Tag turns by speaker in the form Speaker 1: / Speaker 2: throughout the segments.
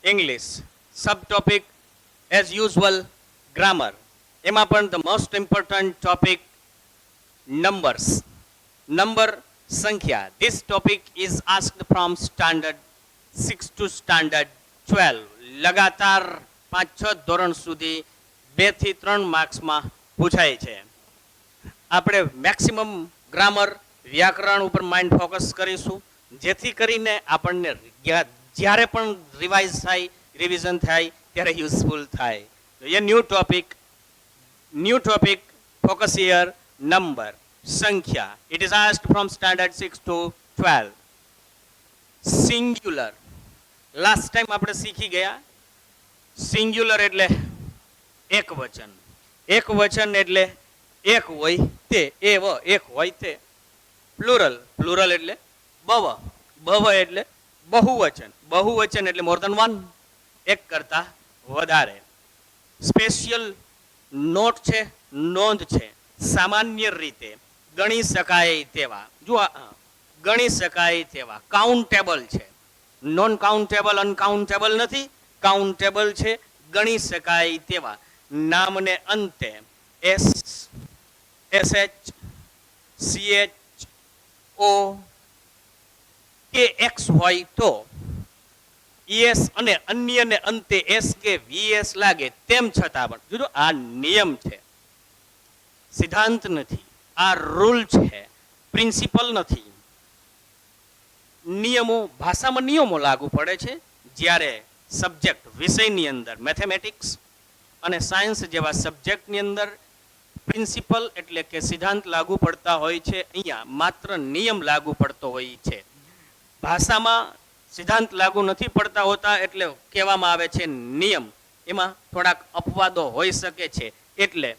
Speaker 1: English. Subtopic as usual grammar. એમાં પણ the most important topic numbers. Number સંખ્યા. This topic is asked from standard 6 to standard 12. લગાતાર 5-6 ધોરણ સુધી 2 થી 3 માર્ક્સમાં પૂછાય છે. આપણે મેક્સિમમ ગ્રામર વ્યાકરણ ઉપર માઇન્ડ ફોકસ કરીશું જેથી કરીને આપણને જ્યારે પણ રિવાઇઝ થાય રિવિઝન થાય ત્યારે યુઝફુલ થાય. A new topic focus here number સંખ્યા. It is asked from standard 6 to 12. Singular last time આપણે શીખી ગયા. સિંગ્યુલર એટલે એક વચન. એક વચન એટલે એક હોય તે, એક હોય તે. પ્લુરલ એટલે બવ એટલે બહુવચન. બહુવચન એટલે મોર ધેન વન, એક કરતા વધારે. સ્પેશિયલ નોટ છે, નોંધ છે. સામાન્ય રીતે ગણી શકાય તેવા, જો ગણી શકાય તેવા. કાઉન્ટેબલ છે, નોન કાઉન્ટેબલ અનકાઉન્ટેબલ નથી, કાઉન્ટેબલ છે, ગણી શકાય તેવા. નામને અંતે એસ, SH, CH, O કે એક્સ હોય તો ES અને અન્યને અંતે S કે VS લાગે તેમ છતાં પણ જો આ નિયમ છે, સિદ્ધાંત નથી, આ રૂલ છે, પ્રિન્સિપલ નથી. નિયમો, ભાષામાં નિયમો લાગુ પડે છે જ્યારે સબ્જેક્ટ વિષયની અંદર મેથેમેટિક્સ અને સાયન્સ જેવા સબ્જેક્ટની અંદર પ્રિન્સિપલ એટલે કે સિદ્ધાંત લાગુ પડતા હોય છે. અહીંયા માત્ર નિયમ લાગુ પડતો હોય છે. ભાષામાં સિદ્ધાંત લાગુ નથી પડતા હોતા એટલે કહેવામાં આવે છે નિયમ. એમાં થોડાક અપવાદો હોઈ શકે છે. એટલે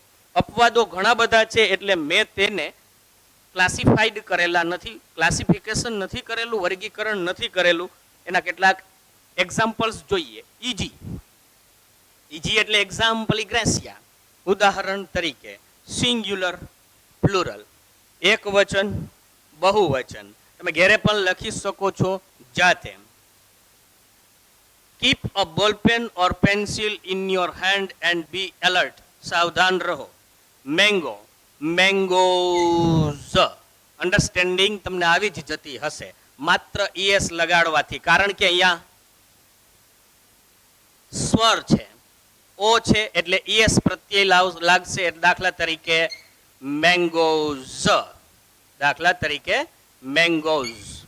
Speaker 1: અપવાદો ઘણા બધા છે એટલે મેં તેને ક્લાસિફાઈડ કરેલા નથી, ક્લાસિફિકેશન નથી કરેલું, વર્ગીકરણ નથી કરેલું. એના કેટલાક એક્ઝામ્પલ્સ જોઈએ. ઈજી એટલે એક્ઝામ્પલ ગ્રેસિયા. ઉદાહરણ તરીકે સિંગ્યુલર, પ્લુરલ, એક વચન, બહુવચન. તમે ઘેરે પણ લખી શકો છો જાતે. Keep a ball pen or pencil in your hand and be alert. સાવધાન રહો. Mango, mangoes. અન્ડરસ્ટેન્ડિંગ તમને આવી જ જતી હશે માત્ર ES લગાડવાથી, કારણ કે અહીંયા સ્વર છે, O છે એટલે ES પ્રત્યય લાગશે. દાખલા તરીકે મેંગોઝ, દાખલા તરીકે મેંગોઝ.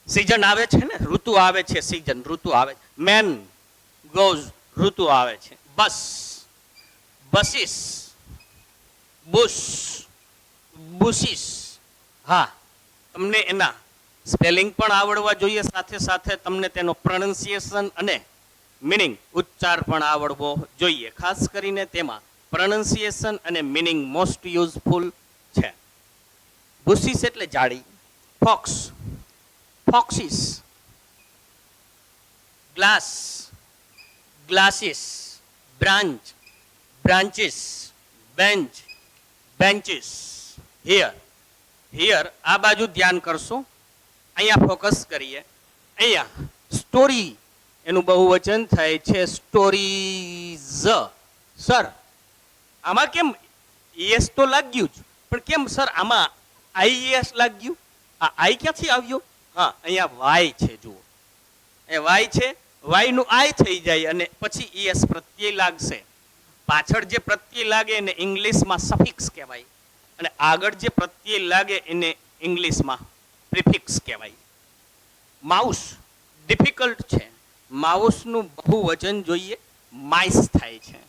Speaker 1: સીઝન આવે છે ને, ઋતુ આવે છે, સીઝન ઋતુ આવે છે. મેન ગોઝ, ઋતુ આવે છે. બસ, બસીસ, બુશ, બુશીસ. હા, તમને એના સ્પેલિંગ પણ આવડવા જોઈએ, સાથે સાથે તમને તેનો પ્રોનન્સિએશન અને મિનિંગ, ઉચ્ચાર પણ આવડવો જોઈએ. ખાસ કરીને તેમાં પ્રોનન્સિએશન અને મિનિંગ મોસ્ટ યુઝફુલ છે. બુશીસ એટલે જાડી. Fox, foxes. Glass, glasses. Branch, branches. Bench, benches. Here આ બાજુ ધ્યાન કરશો. અહીંયા ફોકસ કરીએ. અહીંયા સ્ટોરી એનું બહુવચન થાય છે સ્ટોરીઝ. સર આમાં કેમ ES તો લાગ્યું જ, પણ કેમ સર આમાં IES લાગ્યું? આ I ક્યાંથી આવ્યો? હા, અહીંયા વાય છે. જુઓ, એ વાય છે, વાય નું I થઈ જાય અને પછી ES પ્રત્યય લાગશે. પાછળ જે પ્રત્યય લાગે એને ઇંગ્લિશમાં સફિક્સ કહેવાય અને આગળ જે પ્રત્યય લાગે એને ઇંગ્લિશમાં પ્રિફિક્સ કહેવાય. માઉસ ડિફિકલ્ટ છે. માઉસનું બહુવચન જોઈએ, માઇસ થાય છે.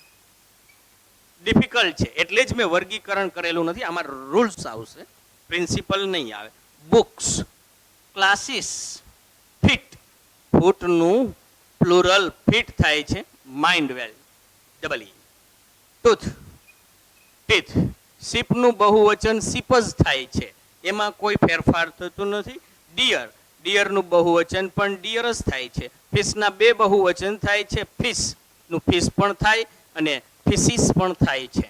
Speaker 1: ડિફિકલ્ટ છે એટલે જ મેં વર્ગીકરણ કરેલું નથી. આમાં રૂલ્સ આવશે, પ્રિન્સિપલ નહીં આવે. Books, classes. ફિટ, ફૂટનું પ્લુરલ ફિટ થાય છે. Mind well, double E. Tooth, teeth. શીપનું બહુવચન શીપ જ થાય છે, એમાં કોઈ ફેરફાર થતું નથી. ડિયર, ડિયરનું બહુવચન પણ ડિયર જ થાય છે. ફિશના બે બહુવચન થાય છે. ફિશનું ફિશ પણ થાય અને ફિશીસ પણ થાય છે.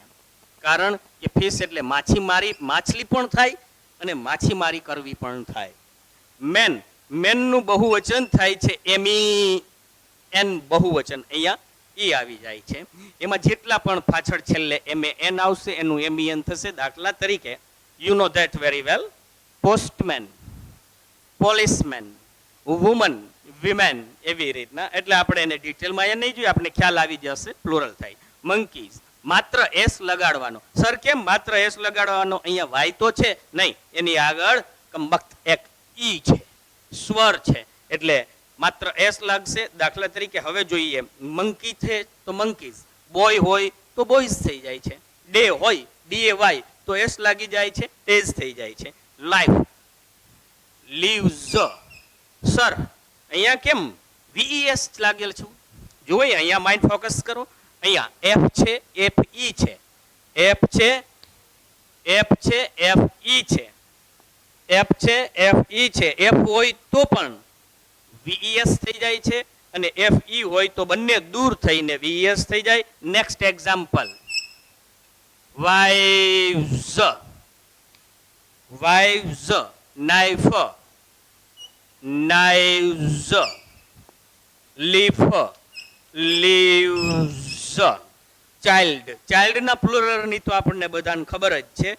Speaker 1: કારણ કે ફિશ એટલે માછીમારી, માછલી પણ થાય અને માછીમારી કરવી પણ થાય. મેન, મેનનું બહુવચન થાય છે એમી, એન બહુવચન અહીંયા ઈ આવી જાય છે. એમાં જેટલા પણ પાછળ છેલ્લે એમ એન આવશે એનું એમી એન થશે. દાખલા તરીકે you know that very well, postman, policeman, woman, women, એવી રીતના. એટલે આપણે એને ડિટેલમાં એ નહીં જોઈએ, આપણે ખ્યાલ આવી જશે પ્લુરલ થાય. મંકીઝ, માત્ર એસ લગાડવાનો. સર કેમ માત્ર એસ લગાડવાનો? અહીંયા વાય તો છે નહીં, એની આગળ કમબખ્ત એક ઈ છે, સ્વર છે, એટલે માત્ર એસ લાગશે. દાખલા તરીકે હવે જોઈએ, મંકી છે તો મંકીઝ, બોય હોય તો બોયઝ થઈ જાય છે, ડે હોય ડીએ વાય તો એસ લાગી જાય છે, ડેઝ થઈ જાય છે. Life, leaves. સર અહીંયા કેમ વીઈએસ લાગેલ છે? જોઈએ અહીંયા માઇન્ડ ફોકસ કરો. અહીંયા એફ છે, એફ ઈ છે, એફ છે, એફ છે, એફ ઈ છે, એફ છે, એફ ઈ છે. એફ હોય તો પણ વીઈએસ થઈ જાય છે, અને એફ ઈ હોય તો બંને દૂર થઈને વીઈએસ થઈ જાય. Next example, wives, wives, knife, knives, leaf, leaves. Child, ચાઇલ્ડના પ્લુરલની તો આપણને બધાને ખબર જ છે.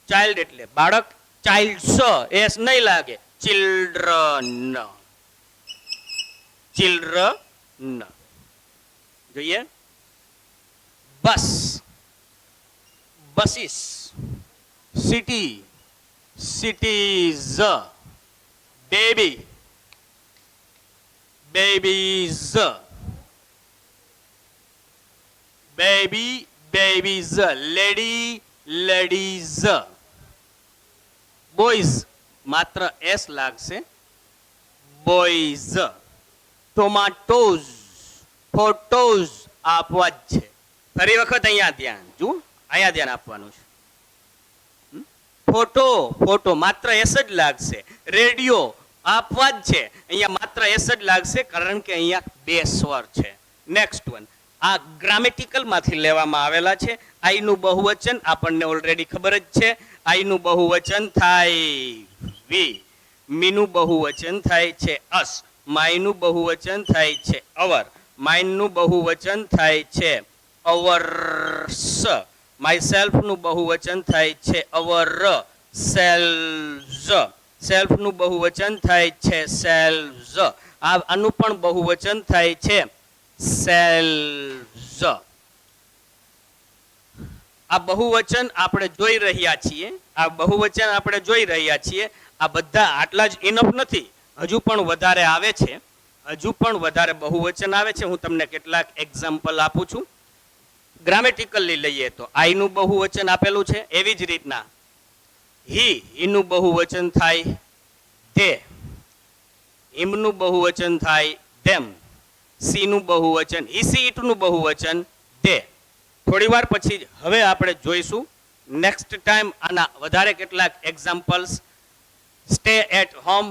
Speaker 1: ચાઇલ્ડ એટલે બાળક, ચાઇલ્ડ્સ એસ નહીં લાગે, ચિલ્ડ્રન, ચિલ્ડ્રન. જોઈએ, bus, buses, city, cities, baby, babies, baby, babies, lady, ladies. Boys માત્ર એસ લાગશે, બોયઝ. ટોમાટોઝ, ફોટોઝ આપવા જ છે. ફરી વખત અહીંયા ધ્યાન જુઓ, અહીંયા ધ્યાન આપવાનું છે. ફોટો, ફોટો માત્ર એસ જ લાગશે. રેડિયો આપવા જ છે, અહીંયા માત્ર એસ જ લાગશે, કારણ કે અહીંયા બે સ્વર છે. નેક્સ્ટ વન, આ ગ્રામેટિકલ માંથી લેવામાં આવેલા છે. આઈ નું બહુવચન આપણને ઓલરેડી ખબર જ છે. આઈ નું બહુવચન થાય વી, મી નું બહુવચન થાય છે અસ, માય નું બહુવચન થાય છે અવર, માઇન નું બહુવચન થાય છે અવર્સ, માય સેલ્ફ નું બહુવચન થાય છે અવર સેલ્વ્સ, સેલ્ફ નું બહુવચન થાય છે સેલ્વ્સ. આનું પણ બહુવચન થાય છે સેલ્વ્સ. આ બહુવચન આપણે જોઈ રહ્યા છીએ, આ બહુવચન આપણે જોઈ રહ્યા છીએ. આ બધા આટલા જ ઇનફ નથી, હજુ પણ વધારે આવે છે, હજુ પણ વધારે બહુવચન આવે છે. હું તમને કેટલાક એક્ઝામ્પલ આપું છું. ગ્રામેટિકલી લઈએ તો આઈ નું બહુવચન આપેલું છે, એવી જ રીતના હીનું બહુવચન થાય ધે, હિમનું બહુવચન થાય ધેમ, સીનું બહુવચન ઈસી, ઈટનું બહુવચન ધે. થોડી વાર પછી હવે આપણે જોઈશું નેક્સ્ટ ટાઈમ આના વધારે કેટલાક એક્ઝામ્પલ્સ. Stay at home,